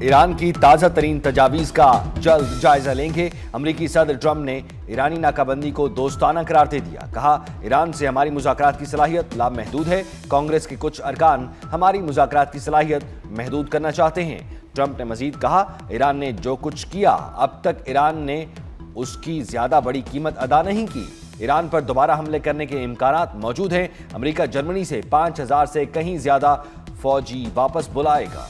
ایران کی تازہ ترین تجاویز کا جلد جائزہ لیں گے۔ امریکی صدر ٹرمپ نے ایرانی ناکہ بندی کو دوستانہ قرار دے دیا۔ کہا، ایران سے ہماری مذاکرات کی صلاحیت لامحدود ہے۔ کانگریس کے کچھ ارکان ہماری مذاکرات کی صلاحیت محدود کرنا چاہتے ہیں۔ ٹرمپ نے مزید کہا، ایران نے جو کچھ کیا اب تک ایران نے اس کی زیادہ بڑی قیمت ادا نہیں کی۔ ایران پر دوبارہ حملے کرنے کے امکانات موجود ہیں۔ امریکہ جرمنی سے 5000 سے کہیں زیادہ فوجی واپس بلائے گا۔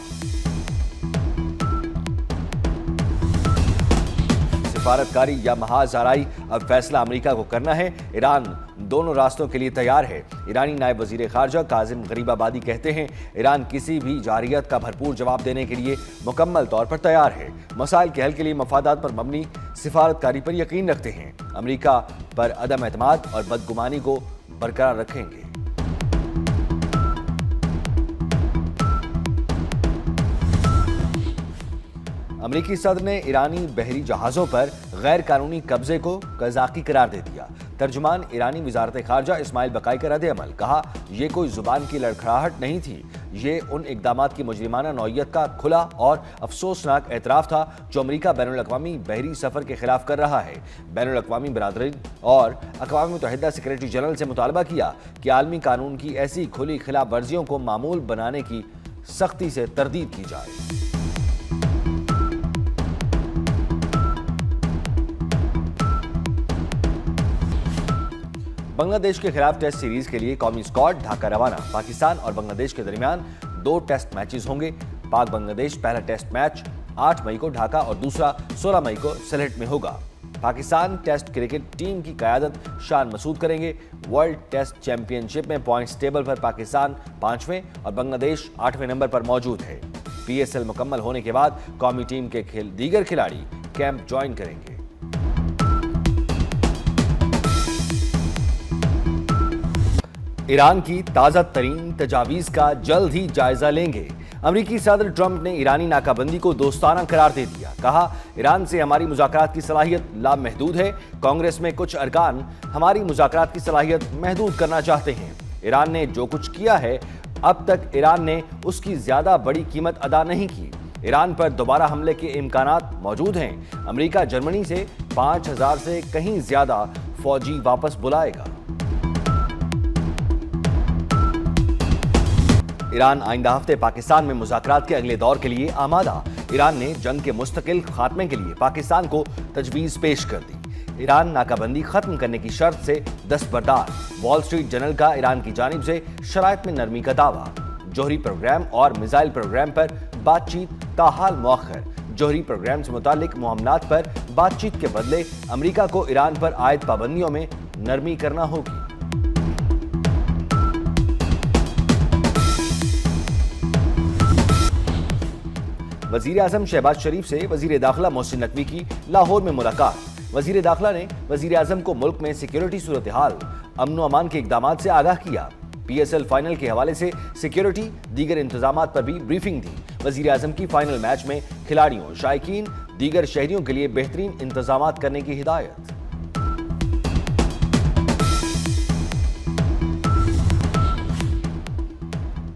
سفارتکاری یا محاذ آرائی اب فیصلہ امریکہ کو کرنا ہے۔ ایران دونوں راستوں کے لیے تیار ہے۔ ایرانی نائب وزیر خارجہ کاظم غریب آبادی کہتے ہیں، ایران کسی بھی جارحیت کا بھرپور جواب دینے کے لیے مکمل طور پر تیار ہے۔ مسائل کے حل کے لیے مفادات پر مبنی سفارتکاری پر یقین رکھتے ہیں۔ امریکہ پر عدم اعتماد اور بدگمانی کو برقرار رکھیں گے۔ امریکی صدر نے ایرانی بحری جہازوں پر غیر قانونی قبضے کو قذاقی قرار دے دیا۔ ترجمان ایرانی وزارت خارجہ اسماعیل بقائی کا رد عمل، کہا، یہ کوئی زبان کی لڑکھڑاہٹ نہیں تھی، یہ ان اقدامات کی مجرمانہ نوعیت کا کھلا اور افسوسناک اعتراف تھا جو امریکہ بین الاقوامی بحری سفر کے خلاف کر رہا ہے۔ بین الاقوامی برادری اور اقوام متحدہ سیکریٹری جنرل سے مطالبہ کیا کہ عالمی قانون کی ایسی کھلی خلاف ورزیوں کو معمول بنانے کی سختی سے تردید کی جائے۔ بنگلہ دیش کے خلاف ٹیسٹ سیریز کے لیے قومی اسکواڈ ڈھاکہ روانہ۔ پاکستان اور بنگلہ دیش کے درمیان 2 ٹیسٹ میچز ہوں گے۔ پاک بنگلہ دیش پہلا ٹیسٹ میچ 8 مئی کو ڈھاکہ اور دوسرا 16 مئی کو سلہٹ میں ہوگا۔ پاکستان ٹیسٹ کرکٹ ٹیم کی قیادت شان مسعود کریں گے۔ ورلڈ ٹیسٹ چیمپئن شپ میں پوائنٹس ٹیبل پر پاکستان 5ویں اور بنگلہ دیش 8ویں نمبر پر موجود ہے۔ پی ایس ایل مکمل ہونے کے بعد قومی ٹیم کے دیگر کھلاڑی کیمپ جوائن کریں گے۔ ایران کی تازہ ترین تجاویز کا جلد ہی جائزہ لیں گے۔ امریکی صدر ٹرمپ نے ایرانی ناکہ بندی کو دوستانہ قرار دے دیا۔ کہا، ایران سے ہماری مذاکرات کی صلاحیت لامحدود ہے۔ کانگریس میں کچھ ارکان ہماری مذاکرات کی صلاحیت محدود کرنا چاہتے ہیں۔ ایران نے جو کچھ کیا ہے اب تک ایران نے اس کی زیادہ بڑی قیمت ادا نہیں کی۔ ایران پر دوبارہ حملے کے امکانات موجود ہیں۔ امریکہ جرمنی سے 5000 سے کہیں زیادہ فوجی واپس بلائے گا۔ ایران آئندہ ہفتے پاکستان میں مذاکرات کے اگلے دور کے لیے آمادہ۔ ایران نے جنگ کے مستقل خاتمے کے لیے پاکستان کو تجویز پیش کر دی۔ ایران ناکہ بندی ختم کرنے کی شرط سے دستبردار۔ وال اسٹریٹ جرنل کا ایران کی جانب سے شرائط میں نرمی کا دعویٰ۔ جوہری پروگرام اور میزائل پروگرام پر بات چیت تاحال مؤخر۔ جوہری پروگرام سے متعلق معاملات پر بات چیت کے بدلے امریکہ کو ایران پر عائد پابندیوں میں نرمی کرنا ہوگی۔ وزیر اعظم شہباز شریف سے وزیر داخلہ محسن نقوی کی لاہور میں ملاقات۔ وزیر داخلہ نے وزیر اعظم کو ملک میں سیکیورٹی صورتحال، امن و امان کے اقدامات سے آگاہ کیا۔ پی ایس ایل فائنل کے حوالے سے سیکیورٹی دیگر انتظامات پر بھی بریفنگ دی۔ وزیر اعظم کی فائنل میچ میں کھلاڑیوں، شائقین، دیگر شہریوں کے لیے بہترین انتظامات کرنے کی ہدایت۔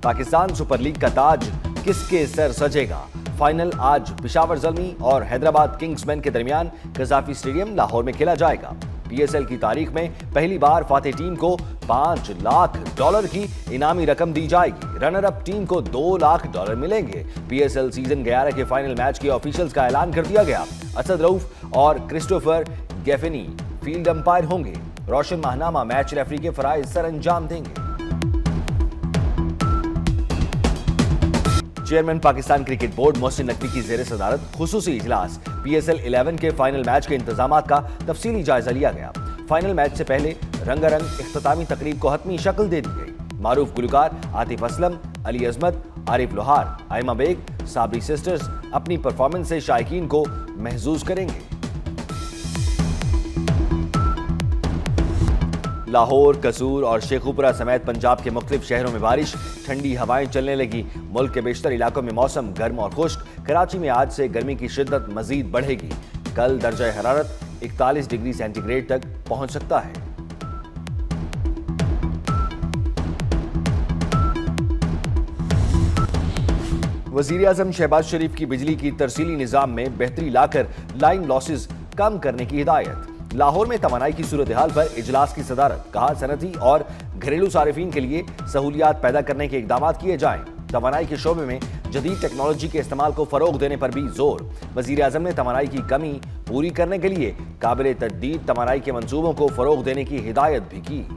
پاکستان سپر لیگ کا تاج کس کے سر سجے گا؟ فائنل آج پشاور زلمی اور حیدرآباد کنگز مین کے درمیان قذافی اسٹیڈیم لاہور میں کھیلا جائے گا۔ پی ایس ایل کی تاریخ میں پہلی بار فاتح ٹیم کو $5 لاکھ کی انعامی رقم دی جائے گی۔ رنر اپ ٹیم کو $2 لاکھ ملیں گے۔ پی ایس ایل سیزن 11 کے فائنل میچ کے آفیشلز کا اعلان کر دیا گیا۔ اسد رؤف اور کرسٹوفر گیفنی فیلڈ امپائر ہوں گے۔ روشن ماہنامہ میچ ریفری کے فرائض سر انجام دیں گے۔ Chairman Pakistan cricket board Mohsin Naqvi کی زیر صدارت خصوصی اجلاس۔ پی ایس ایل 11 کے فائنل میچ کے انتظامات کا تفصیلی جائزہ لیا گیا۔ فائنل میچ سے پہلے رنگا رنگ اختتامی تقریب کو حتمی شکل دے دی گئی۔ معروف گلوکار عاطف اسلم، علی عظمت، عارف لوہار، آئمہ بیگ، صابری سسٹرز اپنی پرفارمنس سے شائقین کو محظوظ کریں گے۔ لاہور، قصور اور شیخوپورہ سمیت پنجاب کے مختلف شہروں میں بارش، ٹھنڈی ہوائیں چلنے لگی۔ ملک کے بیشتر علاقوں میں موسم گرم اور خشک۔ کراچی میں آج سے گرمی کی شدت مزید بڑھے گی۔ کل درجہ حرارت 41 ڈگری سینٹی گریڈ تک پہنچ سکتا ہے۔ वजीर आजम शहबाज शरीफ की बिजली की तरसीली निज़ाम में बेहतरी लाकर लाइन लॉसेस कम करने की हिदायत। लाहौर में तवानाई की सूरत हाल पर इजलास की सदारत। कहा सनती और घरेलू सारिफीन के लिए सहूलियात पैदा करने के इकदाम किए जाएं। तवानाई के शोबे में जदीद टेक्नोलॉजी के इस्तेमाल को फरोग देने पर भी जोर। वजीर आजम ने तवानाई की कमी पूरी करने के लिए काबिल तजदीद तवानाई के मंसूबों को फरोग देने की हिदायत भी की।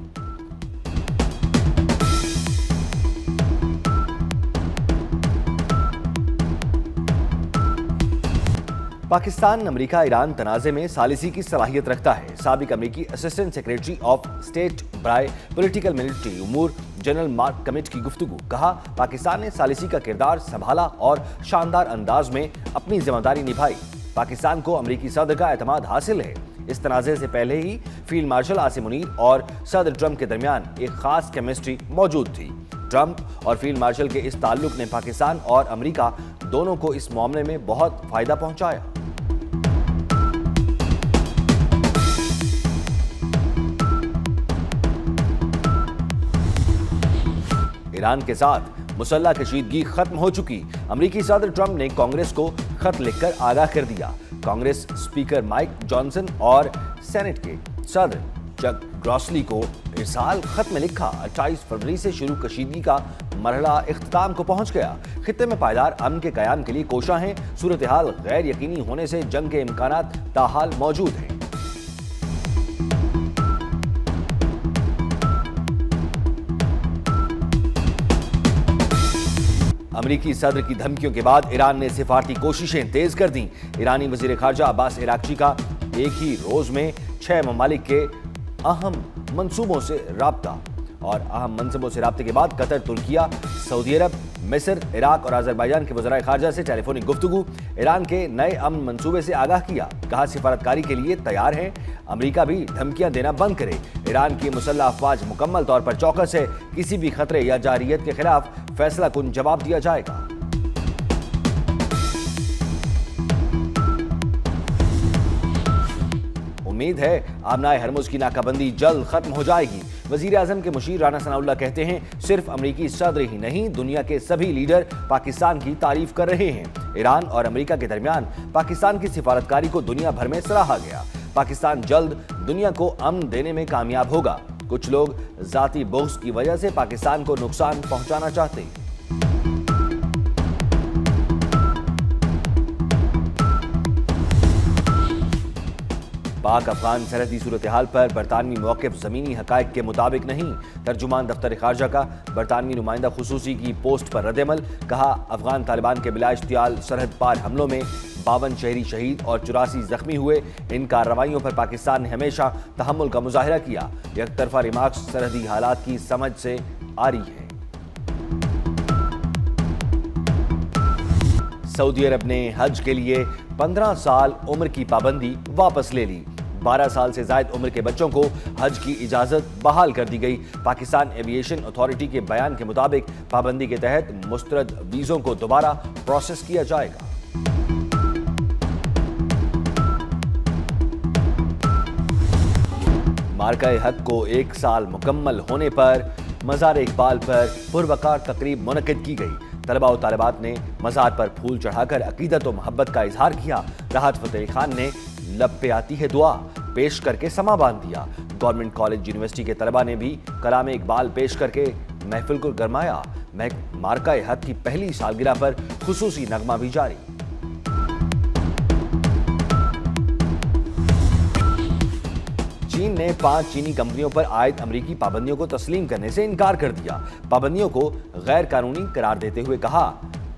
पाकिस्तान अमेरिका ईरान तनाज़े में सालिसी की सलाहियत रखता है। साबिक अमेरिकी असिस्टेंट सेक्रेटरी ऑफ स्टेट बराए पॉलिटिकल मिलिट्री उमूर जनरल मार्क कमिट की गुफ्तगू। कहा पाकिस्तान ने सालिसी का किरदार संभाला और शानदार अंदाज में अपनी जिम्मेदारी निभाई। पाकिस्तान को अमेरिकी सदर का एतमाद हासिल है। इस तनाज़े से पहले ही फील्ड मार्शल आसिम मुनीर और सदर ट्रंप के दरमियान एक खास केमिस्ट्री मौजूद थी। ट्रंप और फील्ड मार्शल के इस ताल्लुक ने पाकिस्तान और अमेरिका दोनों को इस मामले में बहुत फायदा पहुंचाया। ईरान के साथ मुसल्लह कशीदगी खत्म हो चुकी। अमेरिकी सदर ट्रंप ने कांग्रेस को खत लिखकर आगाह कर दिया। कांग्रेस स्पीकर माइक जॉनसन और सेनेट के सदर चक ग्रॉसली को इरसाल खत में लिखा। 28 फरवरी से शुरू कशीदगी का मरहला इख्तिताम को पहुंच गया। खित्ते में पायदार अमन के कयाम के लिए कोशा हैं। सूरत हाल गैर यकीनी होने से जंग के इम्कानात ताहाल मौजूद हैं। अमेरिकी सदर की धमकियों के बाद ईरान ने सिफारती कोशिशें तेज कर दी। ईरानी वजीर खारजा अब्बास इराक्ची का एक ही रोज में 6 ममालिक के अहम मंसूबों से राब्ता और अहम मनसूबों से राब्ते के बाद कतर, तुर्किया, सऊदी अरब, मिस्र, इराक और अजरबैजान के वज़राए खारजा से टेलीफोनिक गुफ्तगू। ईरान के नए अमन मंसूबे से आगाह किया। कहा सिफारतकारी के लिए तैयार है। अमेरिका भी धमकियां देना बंद करे। ईरान की मुसल्लह अफवाज मुकम्मल तौर पर चौकस है। किसी भी खतरे या जारियत के खिलाफ फैसला कुन जवाब दिया जाएगा। उम्मीद है आमनाए हरमुज की नाकाबंदी जल्द खत्म हो जाएगी। वजीर आजम के मुशीर राना सनाउल्लाह कहते हैं सिर्फ अमेरिकी सदर ही नहीं दुनिया के सभी लीडर पाकिस्तान की तारीफ कर रहे हैं। ईरान और अमेरिका के दरमियान पाकिस्तान की सिफारतकारी को दुनिया भर में सराहा गया। पाकिस्तान जल्द दुनिया को अमन देने में कामयाब होगा। कुछ लोग जाती बुग़्ज़ की वजह से पाकिस्तान को नुकसान पहुंचाना चाहते हैं। पाक अफगान सरहदी सूरत हाल पर बरतानवी मौक़िफ़ ज़मीनी हक़ाइक़ के मुताबिक नहीं। तर्जुमान दफ्तर ख़ारजा का बरतानवी नुमाइंदा खुसूसी की पोस्ट पर रद्दअमल। कहा अफगान तालिबान के बिला इश्तियाल सरहद पार हमलों में 52 शहरी शहीद और 84 जख्मी हुए। इन कार्रवाइयों पर पाकिस्तान ने हमेशा तहम्मुल का मुजाहिरा किया। एकतरफा रिमार्क्स सरहदी हालात की समझ से आ रही है। सऊदी अरब ने हज के लिए 15 साल उम्र की पाबंदी वापस ले ली। 12 साल से ज़ायद उम्र के बच्चों को हज की इजाज़त बहाल कर दी गई। पाकिस्तान एविएशन अथॉरिटी के बयान के मुताबिक पाबंदी के तहत मुस्तरद वीज़ों को दोबारा प्रोसेस किया जाएगा। मार्का हक को 1 साल मुकम्मल होने पर मज़ार इकबाल पर पुरवकार तकरीब मुनक़िद की गई। तलबा और तालिबात ने मज़ार पर फूल चढ़ाकर अकीदत और मोहब्बत का इजहार किया। राहत फ़तेह खान ने लब पे आती है दुआ पेश करके समा बांध दिया। गवर्नमेंट कॉलेज यूनिवर्सिटी के तलबा ने भी कलाम इकबाल पेश करके महफिल को गरमाया। मार्का हक की पहली सालगिरह पर खुसूसी नगमा भी जारी। चीन ने 5 चीनी कंपनियों पर आयद अमेरिकी पाबंदियों को तस्लीम करने से इनकार कर दिया। पाबंदियों को गैर कानूनी करार देते हुए कहा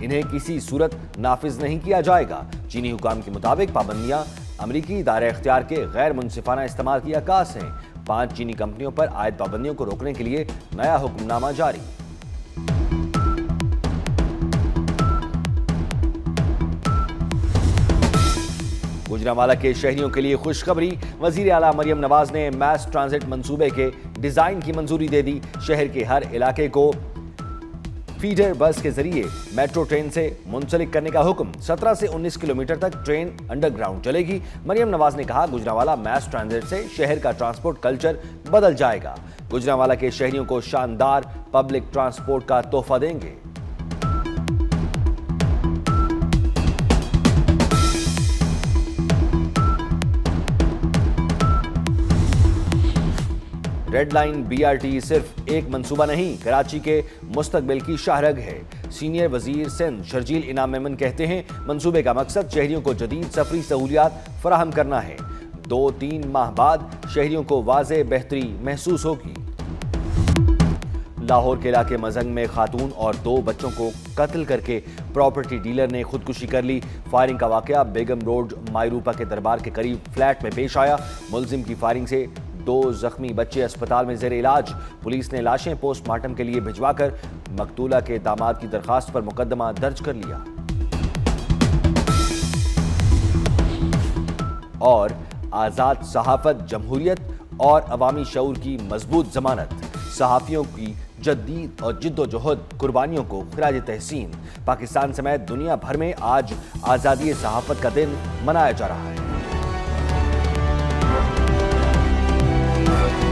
इन्हें किसी सूरत नाफिज नहीं किया जाएगा। चीनी हुकाम के मुताबिक पाबंदियां अमेरिकी दायरा इख्तियार के गैर मुनसिफाना इस्तेमाल की अक्कास हैं। 5 चीनी कंपनियों पर आयद पाबंदियों को रोकने के लिए नया हुक्मनामा जारी। गुजरांवाला के शहरियों के लिए खुशखबरी। वजीर आला मरियम नवाज ने मैस ट्रांजिट मंसूबे के डिजाइन की मंजूरी दे दी। शहर के हर इलाके को फीडर बस के जरिए मेट्रो ट्रेन से मुंसलिक करने का हुक्म। 17 से 19 किलोमीटर तक ट्रेन अंडरग्राउंड चलेगी। मरियम नवाज ने कहा गुजरांवाला मैस ट्रांजिट से शहर का ट्रांसपोर्ट कल्चर बदल जाएगा। गुजरांवाला के शहरियों को शानदार पब्लिक ट्रांसपोर्ट का तोहफा देंगे। रेड लाइन BRT सिर्फ एक मंसूबा नहीं, कराची के मुस्तकबिल की शाहरग है। सीनियर वजीर सिंध शर्जील इनाम मेमन कहते हैं, मंसूबे का मकसद शहरियों को जदीद सफरी सहूलियात फराहम करना है। 2-3 माह बाद शहरियों को वाज़े बेहतरी महसूस होगी। लाहौर के इलाके मजंग में खातून और 2 बच्चों को कत्ल करके प्रॉपर्टी डीलर ने खुदकुशी कर ली। फायरिंग का वाकया बेगम रोड मायरूपा के दरबार के करीब फ्लैट में पेश आया। मुलजिम की फायरिंग से 2 जख्मी बच्चे अस्पताल में ज़ेरे इलाज। पुलिस ने लाशें पोस्टमार्टम के लिए भिजवाकर मकतूला के दामाद की दरखास्त पर मुकदमा दर्ज कर लिया। और आज़ाद सहाफ़त, जमहूरियत और अवामी शऊर की मजबूत जमानत, सहाफ़ियों की जद्दीद और जिद्दोजहद कुर्बानियों को खिराज तहसीन। पाकिस्तान समेत दुनिया भर में आज आज़ादी सहाफ़त का दिन मनाया जा रहा है।